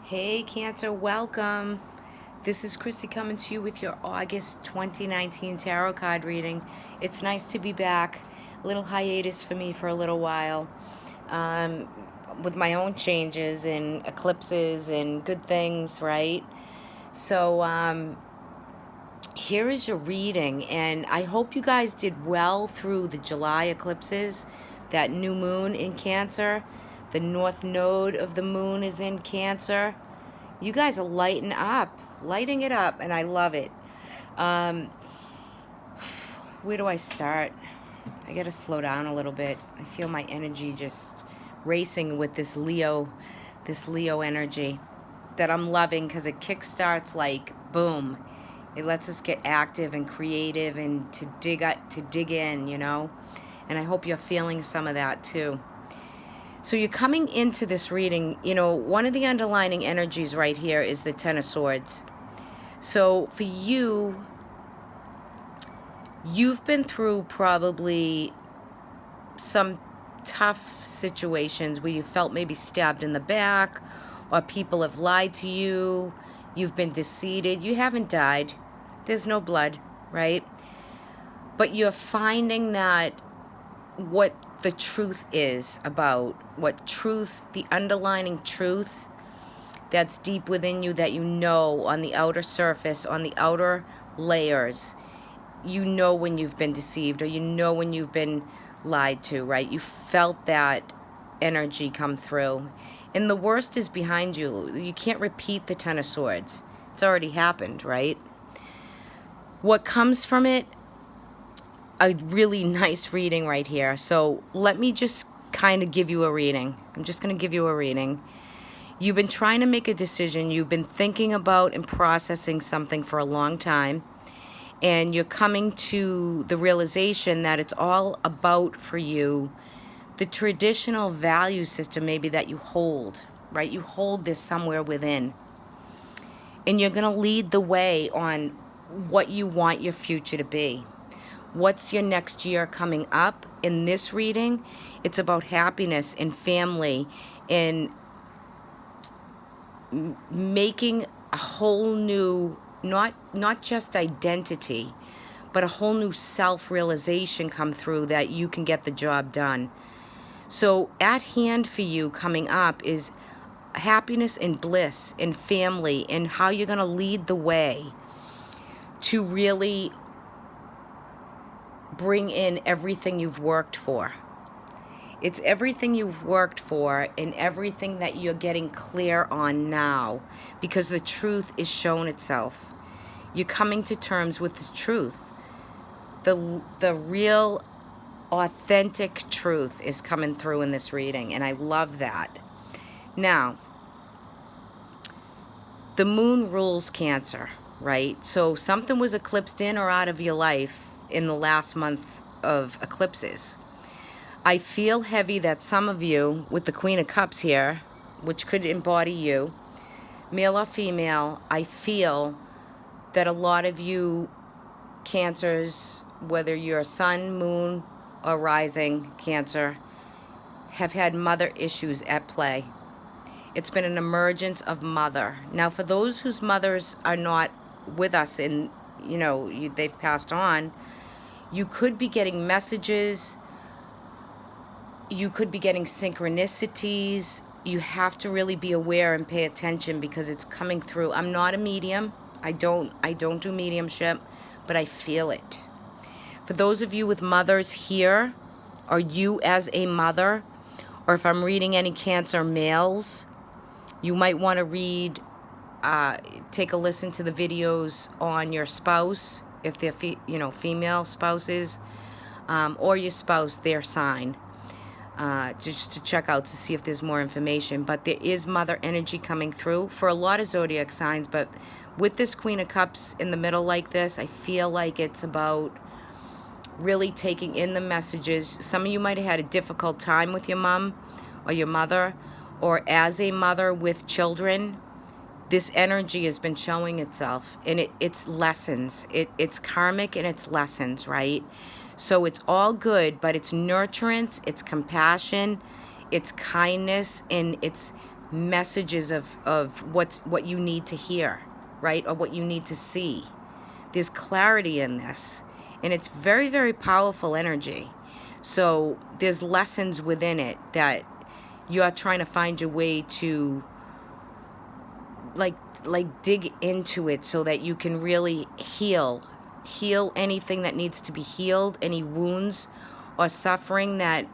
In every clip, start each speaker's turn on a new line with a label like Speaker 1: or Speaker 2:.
Speaker 1: Hey Cancer, welcome. This is Christy coming to you with your August 2019 tarot card reading. It's nice to be back. A little hiatus for me for a little while um, with my own changes and eclipses and good things, right? So here is your reading, and I hope you guys did well through the July eclipses. That new moon in Cancer, the north node of the moon is in Cancer. You guys are lighting it up, and I love it. Um, where do I start? I gotta slow down a little bit. I feel my energy just racing with this Leo energy that I'm loving because it kickstarts like boom. It lets us get active and creative and to dig in, And I hope you're feeling some of that too. So you're coming into this reading, one of the underlining energies right here is the Ten of Swords. So for you, you've been through probably some tough situations where you felt maybe stabbed in the back, or people have lied to you, you've been deceived, you haven't died, there's no blood, right? But you're finding that what the truth is about, the underlining truth that's deep within you that on the outer surface, on the outer layers, when you've been deceived or when you've been lied to, right? You felt that energy come through. And the worst is behind you. You can't repeat the Ten of Swords. It's already happened, right? What comes from it? A really nice reading right here. So let me just kind of give you a reading. I'm just going to give you a reading. You've been trying to make a decision. You've been thinking about and processing something for a long time. And you're coming to the realization that it's all about, for you, the traditional value system maybe that you hold, right? You hold this somewhere within. And you're going to lead the way on what you want your future to be. What's your next year coming up? In this reading, it's about happiness and family and making a whole new, not just identity, but a whole new self-realization come through that you can get the job done. So at hand for you coming up is happiness and bliss and family, and how you're going to lead the way to really bring in everything you've worked for. It's everything you've worked for and everything that you're getting clear on now, because the truth is shown itself. You're coming to terms with the truth. The real, authentic truth is coming through in this reading, and I love that. Now, the moon rules Cancer, right? So something was eclipsed in or out of your life in the last month of eclipses. I feel heavy that some of you, with the Queen of Cups here, which could embody you, male or female, I feel that a lot of you Cancers, whether you're sun, moon, or rising Cancer, have had mother issues at play. It's been an emergence of mother. Now, for those whose mothers are not with us and, they've passed on, you could be getting messages. You could be getting synchronicities. You have to really be aware and pay attention because it's coming through. I'm not a medium. I don't do mediumship, but I feel it. For those of you with mothers here, or you as a mother, or if I'm reading any Cancer males, you might want to take a listen to the videos on your spouse, if they're female spouses, or your spouse, their sign. Just to check out to see if there's more information. But there is mother energy coming through for a lot of zodiac signs. But with this Queen of Cups in the middle like this, I feel like it's about really taking in the messages. Some of you might have had a difficult time with your mom or your mother, or as a mother with children. This energy has been showing itself, and it's lessons. It's karmic and it's lessons, right? So it's all good, but it's nurturance, it's compassion, it's kindness, and it's messages of what you need to hear, right? Or what you need to see. There's clarity in this, and it's very, very powerful energy. So there's lessons within it that you're trying to find your way to like dig into it so that you can really heal anything that needs to be healed, any wounds or suffering that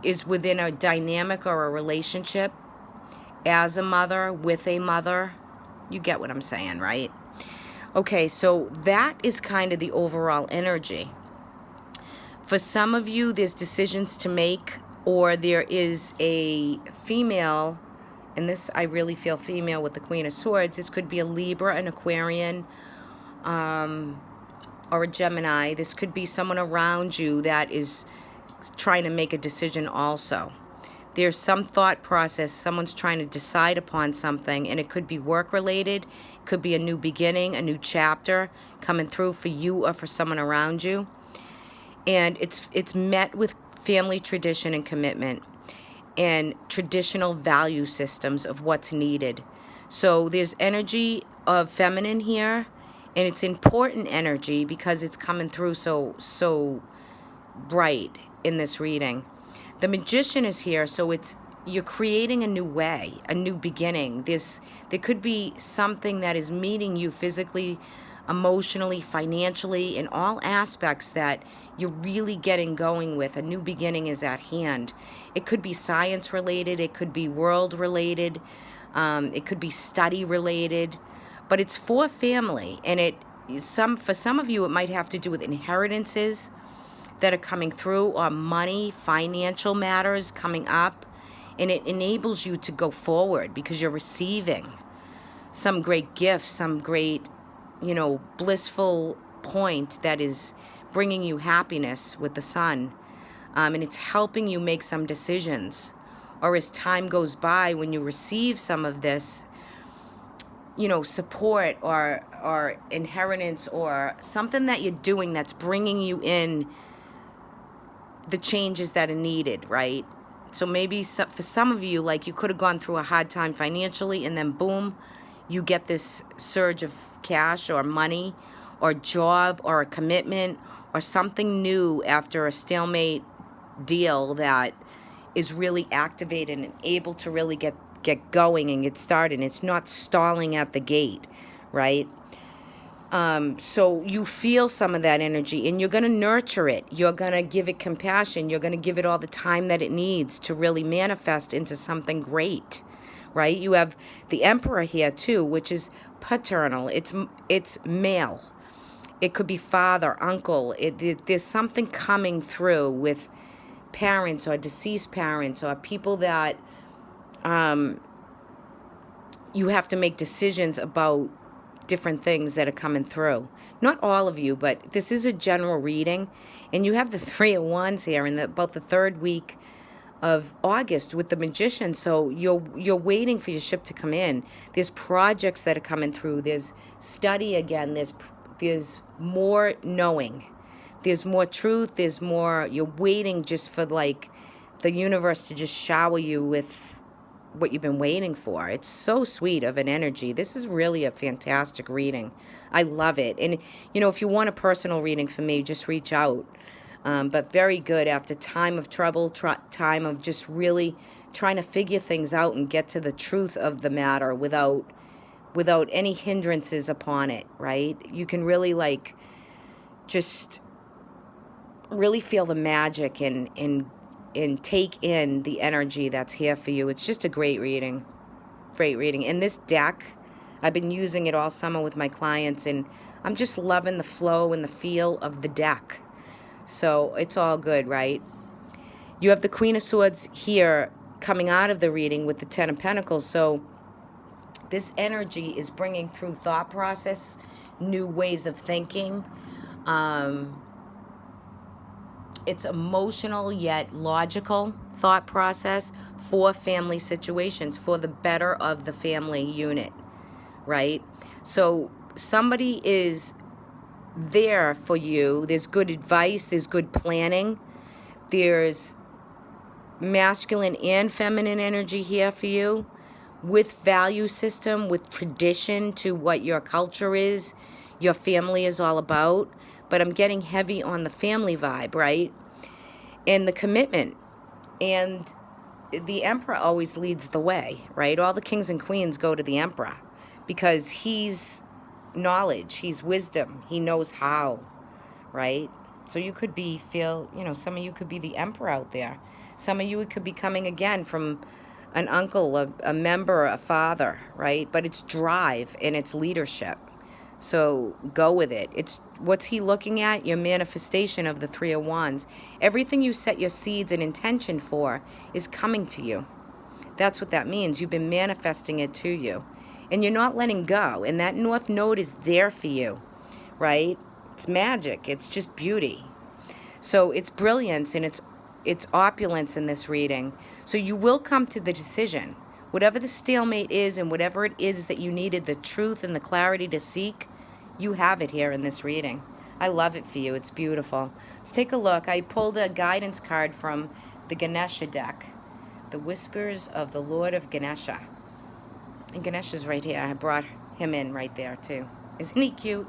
Speaker 1: is within a dynamic or a relationship as a mother, with a mother. You get what I'm saying, right? Okay, so that is kind of the overall energy. For some of you, there's decisions to make, or there is a female, and this I really feel female with the Queen of Swords. This could be a Libra, an Aquarian, or a Gemini. This could be someone around you that is trying to make a decision also. There's some thought process. Someone's trying to decide upon something, and it could be work related. It could be a new beginning, a new chapter coming through for you or for someone around you. And it's met with family tradition and commitment and traditional value systems of what's needed. So there's energy of feminine here, and it's important energy because it's coming through so bright in this reading. The Magician is here, so you're creating a new way, a new beginning. There could be something that is meeting you physically, emotionally, financially, in all aspects that you're really getting going with. A new beginning is at hand. It could be science related, it could be world related, it could be study related, but it's for family, and for some of you it might have to do with inheritances that are coming through, or money, financial matters coming up, and it enables you to go forward because you're receiving some great gift, some great, blissful point that is bringing you happiness with the sun, and it's helping you make some decisions. Or as time goes by, when you receive some of this, support or inheritance or something that you're doing that's bringing you in the changes that are needed, right? So maybe for some of you, like, you could have gone through a hard time financially, and then boom, you get this surge of cash or money or job or a commitment or something new after a stalemate deal that is really activated and able to really get going and get started. It's not stalling at the gate, right? So you feel some of that energy, and you're going to nurture it. You're going to give it compassion. You're going to give it all the time that it needs to really manifest into something great, right? You have the Emperor here too, which is paternal. It's male. It could be father, uncle. There's something coming through with parents or deceased parents or people that you have to make decisions about different things that are coming through. Not all of you, but this is a general reading, and you have the Three of Wands here in about the third week of August with the Magician. So you're waiting for your ship to come in. There's projects that are coming through. There's study again. There's more knowing. There's more truth. There's more. You're waiting just for like the universe to just shower you with what you've been waiting for. It's so sweet of an energy. This is really a fantastic reading. I love it. And, if you want a personal reading from me, just reach out. But very good after time of trouble, time of just really trying to figure things out and get to the truth of the matter without any hindrances upon it, right? You can really just really feel the magic and take in the energy that's here for you. It's just a great reading. Great reading. And this deck, I've been using it all summer with my clients, and I'm just loving the flow and the feel of the deck. So it's all good, right? You have the Queen of Swords here coming out of the reading with the Ten of Pentacles. So this energy is bringing through thought process, new ways of thinking. It's emotional yet logical thought process for family situations, for the better of the family unit, right? So somebody is there for you. There's good advice. There's good planning. There's masculine and feminine energy here for you, with value system, with tradition to what your culture is, your family is all about. But I'm getting heavy on the family vibe, right? And the commitment. And the emperor always leads the way, right? All the kings and queens go to the emperor because he's knowledge, he's wisdom, he knows how, right? So you could some of you could be the emperor out there. Some of you could be coming again from an uncle, a member, a father, right? But it's drive and it's leadership. So go with it. It's what's he looking at? Your manifestation of the Three of Wands. Everything you set your seeds and intention for is coming to you. That's what that means. You've been manifesting it to you. And you're not letting go. And that North Node is there for you, right? It's magic. It's just beauty. So it's brilliance and it's opulence in this reading. So you will come to the decision. Whatever the stalemate is and whatever it is that you needed the truth and the clarity to seek, you have it here in this reading. I love it for you. It's beautiful. Let's take a look. I pulled a guidance card from the Ganesha deck. The Whispers of the Lord of Ganesha. And Ganesha's right here. I brought him in right there too. Isn't he cute?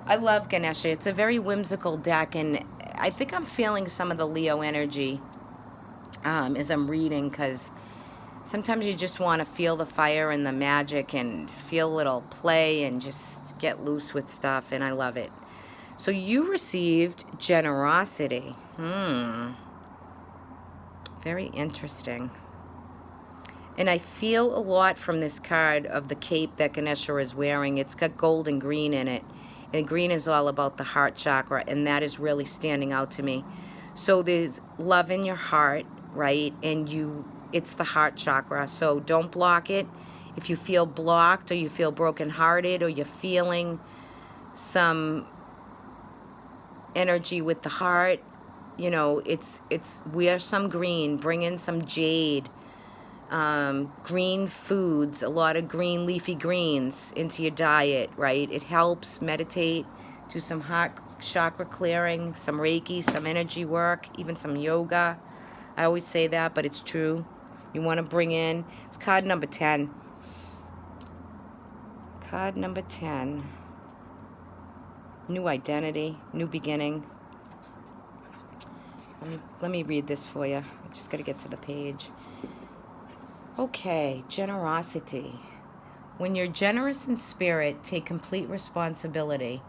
Speaker 1: I love Ganesha. It's a very whimsical deck, and I think I'm feeling some of the Leo energy as I'm reading, because sometimes you just want to feel the fire and the magic and feel a little play and just get loose with stuff, and I love it. So you received generosity. Very interesting. And I feel a lot from this card of the cape that Ganesha is wearing. It's got gold and green in it. And green is all about the heart chakra, and that is really standing out to me. So there's love in your heart, right? And it's the heart chakra. So don't block it. If you feel blocked or you feel brokenhearted or you're feeling some energy with the heart, it's wear some green, bring in some jade, green foods, a lot of green leafy greens into your diet, right? It helps. Meditate, do some heart chakra clearing, some Reiki, some energy work, even some yoga. I always say that, but it's true. You want to bring in, it's card number 10. Card number 10. New identity, new beginning. Let me read this for you. I just got to get to the page. Okay, generosity. When you're generous in spirit, take complete responsibility.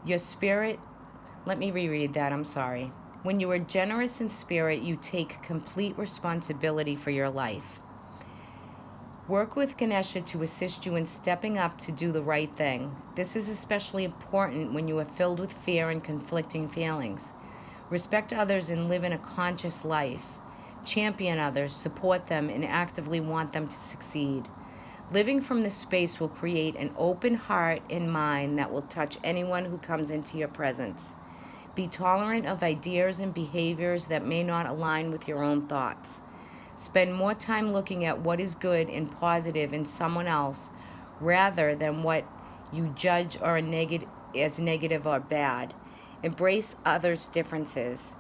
Speaker 1: Your spirit, let me reread that, I'm sorry. When you are generous in spirit, you take complete responsibility for your life. Work with Ganesha to assist you in stepping up to do the right thing. This is especially important when you are filled with fear and conflicting feelings. Respect others and live in a conscious life. Champion others, support them, and actively want them to succeed. Living from this space will create an open heart and mind that will touch anyone who comes into your presence. Be tolerant of ideas and behaviors that may not align with your own thoughts. Spend more time looking at what is good and positive in someone else rather than what you judge or as negative or bad. Embrace others' differences.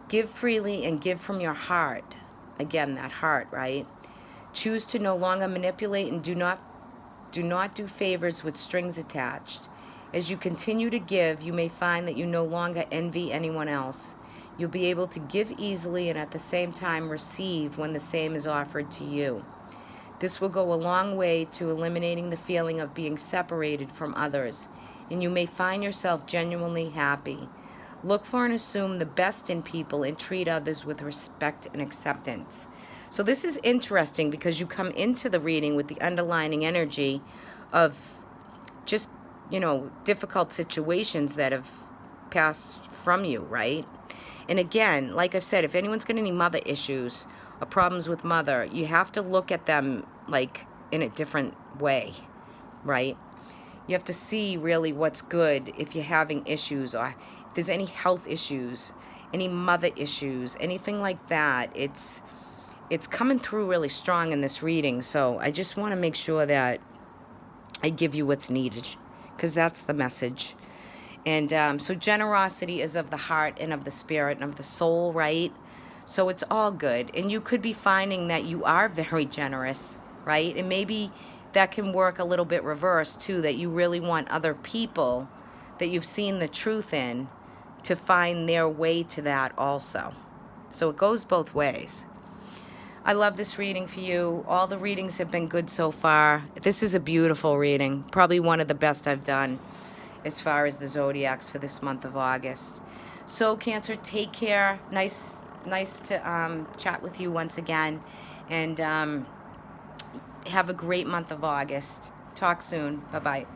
Speaker 1: Give freely and give from your heart. Again, that heart, right? Choose to no longer manipulate and do not do favors with strings attached. As you continue to give, you may find that you no longer envy anyone else. You'll be able to give easily and at the same time receive when the same is offered to you. This will go a long way to eliminating the feeling of being separated from others, and you may find yourself genuinely happy. Look for and assume the best in people and treat others with respect and acceptance. So this is interesting because you come into the reading with the underlining energy of just, difficult situations that have passed from you, right? And again, like I've said, if anyone's got any mother issues or problems with mother, you have to look at them like in a different way, right? You have to see really what's good if you're having issues or if there's any health issues, any mother issues, anything like that. It's coming through really strong in this reading. So I just want to make sure that I give you what's needed, because that's the message. And so generosity is of the heart and of the spirit and of the soul, right? So it's all good. And you could be finding that you are very generous, right? And maybe that can work a little bit reverse too, that you really want other people that you've seen the truth in to find their way to that also. So it goes both ways. I love this reading for you. All the readings have been good so far. This is a beautiful reading, probably one of the best I've done as far as the zodiacs for this month of August. So Cancer, take care. Nice to chat with you once again, and have a great month of August. Talk soon. Bye-bye.